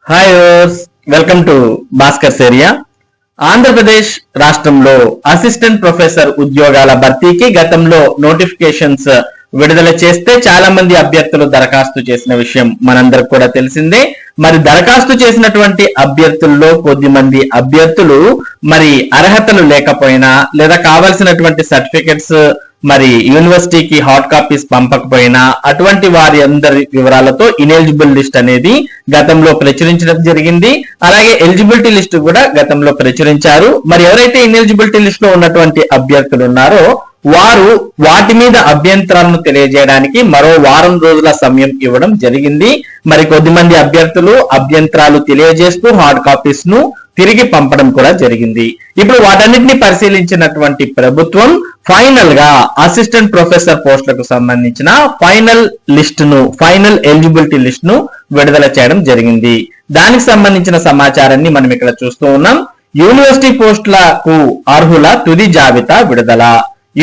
Hi welcome to Bhaskar area. Andhra Pradesh రాష్ట్రంలో assistant professor ఉద్యోగాల భర్తీకి గతంలో నోటిఫికేషన్స్ విడుదల చేస్తే చాలా మంది అభ్యర్థులు దరఖాస్తు చేసిన విషయం మనందరికి కూడా తెలిసిందే. మరి దరఖాస్తు చేసినటువంటి అభ్యర్థుల్లో కొద్ది మంది అభ్యర్థులు మరి అర్హతలు లేకపోయినా లేదా కావాల్సినటువంటి సర్టిఫికెట్స్ మరి యూనివర్సిటీకి హాట్ కాపీస్ పంపకపోయినా అటువంటి వారి అందరి వివరాలతో ఇనెలిజిబుల్ లిస్ట్ అనేది గతంలో ప్రచురించడం జరిగింది. అలాగే ఎలిజిబిలిటీ లిస్ట్ కూడా గతంలో ప్రచురించారు. మరి ఎవరైతే ఇనెలిజిబిలిటీ లిస్ట్ లో ఉన్నటువంటి అభ్యర్థులు ఉన్నారో వారు వాటి మీద అభ్యంతరాలను తెలియజేయడానికి మరో వారం రోజుల సమయం ఇవ్వడం జరిగింది. మరి కొద్దిమంది అభ్యర్థులు అభ్యంతరాలు తెలియజేస్తూ హార్డ్ కాపీస్ ను తిరిగి పంపడం కూడా జరిగింది. ఇప్పుడు వాటన్నిటిని పరిశీలించినటువంటి ప్రభుత్వం ఫైనల్ గా అసిస్టెంట్ ప్రొఫెసర్ పోస్టులకు సంబంధించిన ఫైనల్ ఎలిజిబిలిటీ లిస్ట్ ను విడుదల చేయడం జరిగింది. దానికి సంబంధించిన సమాచారాన్ని మనం ఇక్కడ చూస్తూ ఉన్నాం. యూనివర్సిటీ పోస్టులకు అర్హుల తుది జాబితా విడుదల.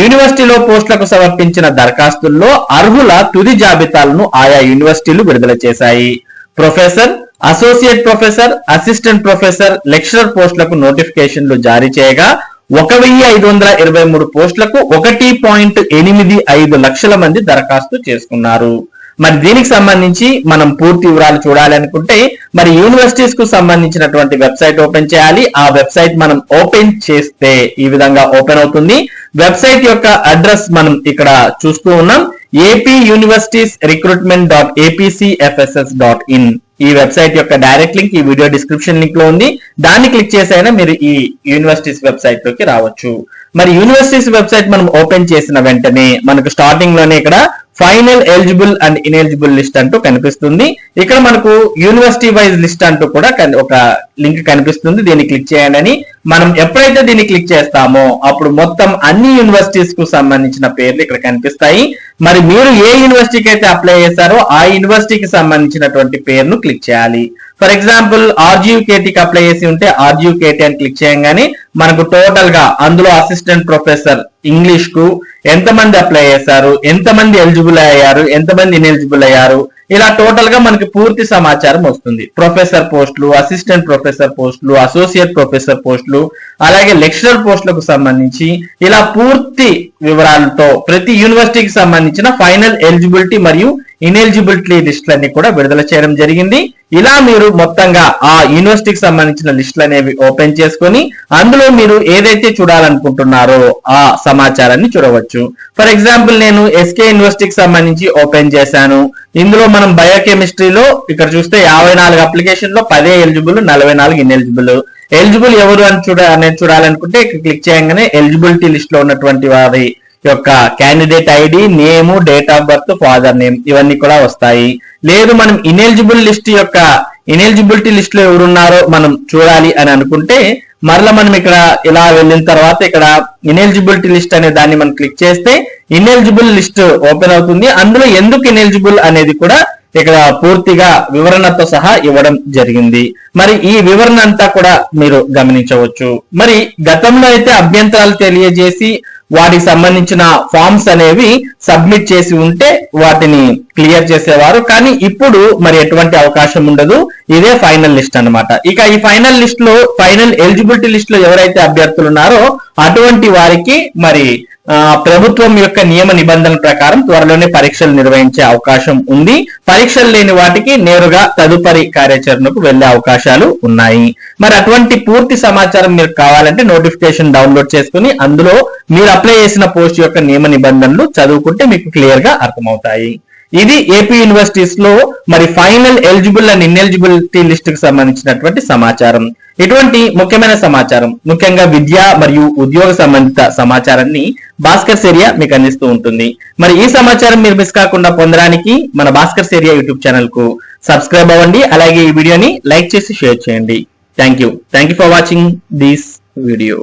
యూనివర్సిటీలో పోస్టులకు సమర్పించిన దరఖాస్తుల్లో అర్హుల తుది జాబితాలను ఆయా యూనివర్సిటీలు విడుదల చేశాయి. Professor, associate professor, assistant professor, lecturer పోస్టులకు నోటిఫికేషన్లు జారీ చేయగా 1523 పోస్టులకు 1.85 లక్షల మంది దరఖాస్తు చేసుకున్నారు. మరి దీనికి సంబంధించి మనం పూర్తి వివరాలు చూడాలనుకుంటే మరి యూనివర్సిటీస్ కు సంబంధించినటువంటి వెబ్సైట్ ఓపెన్ చేయాలి. ఆ వెబ్సైట్ మనం ఓపెన్ చేస్తే ఈ విధంగా ఓపెన్ అవుతుంది. వెబ్సైట్ యొక్క అడ్రస్ మనం ఇక్కడ చూస్తూ ఉన్నాం. apuniversitiesrecruitment.apcfss.in. ఈ వెబ్సైట్ యొక్క డైరెక్ట్ లింక్ ఈ వీడియో డిస్క్రిప్షన్ లింక్ లో ఉంది. దాన్ని క్లిక్ చేసైనా మీరు ఈ యూనివర్సిటీస్ వెబ్సైట్ లోకి రావచ్చు. మరి యూనివర్సిటీస్ వెబ్సైట్ మనం ఓపెన్ చేసిన వెంటనే మనకు స్టార్టింగ్ లోనే ఇక్కడ final eligible and ineligible list అంటూ కనిపిస్తుంది. ఇక్కడ మనకు యూనివర్సిటీ వైజ్ లిస్ట్ అంటూ కూడా ఒక లింక్ కనిపిస్తుంది. దీన్ని క్లిక్ చేయండి అని. మనం ఎప్పుడైతే దీన్ని క్లిక్ చేస్తామో అప్పుడు మొత్తం అన్ని యూనివర్సిటీస్ కు సంబంధించిన పేర్లు ఇక్కడ కనిపిస్తాయి. మరి మీరు ఏ యూనివర్సిటీకి అయితే అప్లై చేశారో ఆ యూనివర్సిటీకి సంబంధించినటువంటి పేరును క్లిక్ చేయాలి. ఫర్ ఎగ్జాంపుల్ ఆర్జీయూకేటీకి అప్లై చేసి ఉంటే ఆర్జీయూకేటీ అని క్లిక్ చేయగానే మనకు టోటల్ గా అందులో అసిస్టెంట్ ప్రొఫెసర్ ఇంగ్లీష్ కు ఎంతమంది అప్లై చేశారు, ఎంతమంది ఎలిజిబుల్ అయ్యారు, ఎంతమంది ఇన్ఎలిజిబుల్ అయ్యారు, ఇలా టోటల్ గా మనకి పూర్తి సమాచారం వస్తుంది. ప్రొఫెసర్ పోస్టులు, అసిస్టెంట్ ప్రొఫెసర్ పోస్టులు, అసోసియేట్ ప్రొఫెసర్ పోస్టులు, అలాగే లెక్చరర్ పోస్టులకు సంబంధించి ఇలా పూర్తి వివరాలతో ప్రతి యూనివర్సిటీకి సంబంధించిన ఫైనల్ ఎలిజిబిలిటీ మరియు ఇన్ఎలిజిబిలిటీ లిస్టులన్నీ కూడా విడుదల చేయడం జరిగింది. ఇలా మీరు మొత్తంగా ఆ యూనివర్సిటీకి సంబంధించిన లిస్టులు అనేవి ఓపెన్ చేసుకొని అందులో మీరు ఏదైతే చూడాలనుకుంటున్నారో ఆ సమాచారాన్ని చూడవచ్చు. ఫర్ ఎగ్జాంపుల్ నేను ఎస్కే యూనివర్సిటీకి సంబంధించి ఓపెన్ చేశాను. ఇందులో మనం బయోకెమిస్ట్రీలో ఇక్కడ చూస్తే 54 అప్లికేషన్ లో 10 ఎలిజిబుల్, 44 ఇన్ఎలిజిబుల్. ఎలిజిబుల్ ఎవరు అని చూడాలనుకుంటే ఇక్కడ క్లిక్ చేయగానే ఎలిజిబిలిటీ లిస్ట్ లో ఉన్నటువంటి వారి యొక్క candidate ID, name, date of birth, father name ఇవన్నీ కూడా వస్తాయి. లేదు మనం ఇనెలిజిబిలిటీ లిస్ట్ లో ఎవరున్నారో మనం చూడాలి అని అనుకుంటే మరలా మనం ఇక్కడ ఇలా వెళ్ళిన తర్వాత ఇక్కడ ఇనెలిజిబిలిటీ లిస్ట్ అనే దాన్ని మనం క్లిక్ చేస్తే ఇనెలిజిబుల్ లిస్ట్ ఓపెన్ అవుతుంది. అందులో ఎందుకు ఇనెలిజిబుల్ అనేది కూడా ఇక్కడ పూర్తిగా వివరణతో సహా ఇవ్వడం జరిగింది. మరి ఈ వివరణ అంతా కూడా మీరు గమనించవచ్చు. మరి గతంలో అయితే అభ్యంతరాలు తెలియజేసి వాటికి సంబంధించిన ఫామ్స్ అనేవి సబ్మిట్ చేసి ఉంటే వాటిని క్లియర్ చేసేవారు. కానీ ఇప్పుడు మరి ఎటువంటి అవకాశం ఉండదు. ఇదే ఫైనల్ లిస్ట్ అన్నమాట. ఇక ఈ ఫైనల్ లిస్ట్ లో ఫైనల్ ఎలిజిబిలిటీ లిస్ట్ లో ఎవరైతే అభ్యర్థులు ఉన్నారో అటువంటి వారికి మరి ప్రభుత్వం యొక్క నియమ నిబంధనల ప్రకారం త్వరలోనే పరీక్షలు నిర్వహించే అవకాశం ఉంది. పరీక్షలు లేని వాటికి నేరుగా తదుపరి కార్యాచరణకు వెళ్లే అవకాశాలు ఉన్నాయి. మరి అటువంటి పూర్తి సమాచారం మీరు కావాలంటే నోటిఫికేషన్ డౌన్లోడ్ చేసుకుని అందులో మీరు అప్లై చేసిన పోస్ట్ యొక్క నియమ నిబంధనలు చదువుకుంటే మీకు క్లియర్ గా అర్థమవుతాయి. ఇది ఏపీ యూనివర్సిటీస్ లో మరి final eligible and ineligibility list కి సంబంధించినటువంటి సమాచారం. ఇటువంటి ముఖ్యమైన సమాచారం, ముఖ్యంగా విద్య మరియు ఉద్యోగ సంబంధిత సమాచారాన్ని భాస్కర్ ఏరియా మీకు అందిస్తూ ఉంటుంది. మరి ఈ సమాచారం మీరు మిస్ కాకుండా పొందడానికి మన భాస్కర్ ఏరియా యూట్యూబ్ ఛానల్ కు సబ్స్క్రైబ్ అవ్వండి. అలాగే ఈ వీడియోని లైక్ చేసి షేర్ చేయండి. Thank you for watching this video.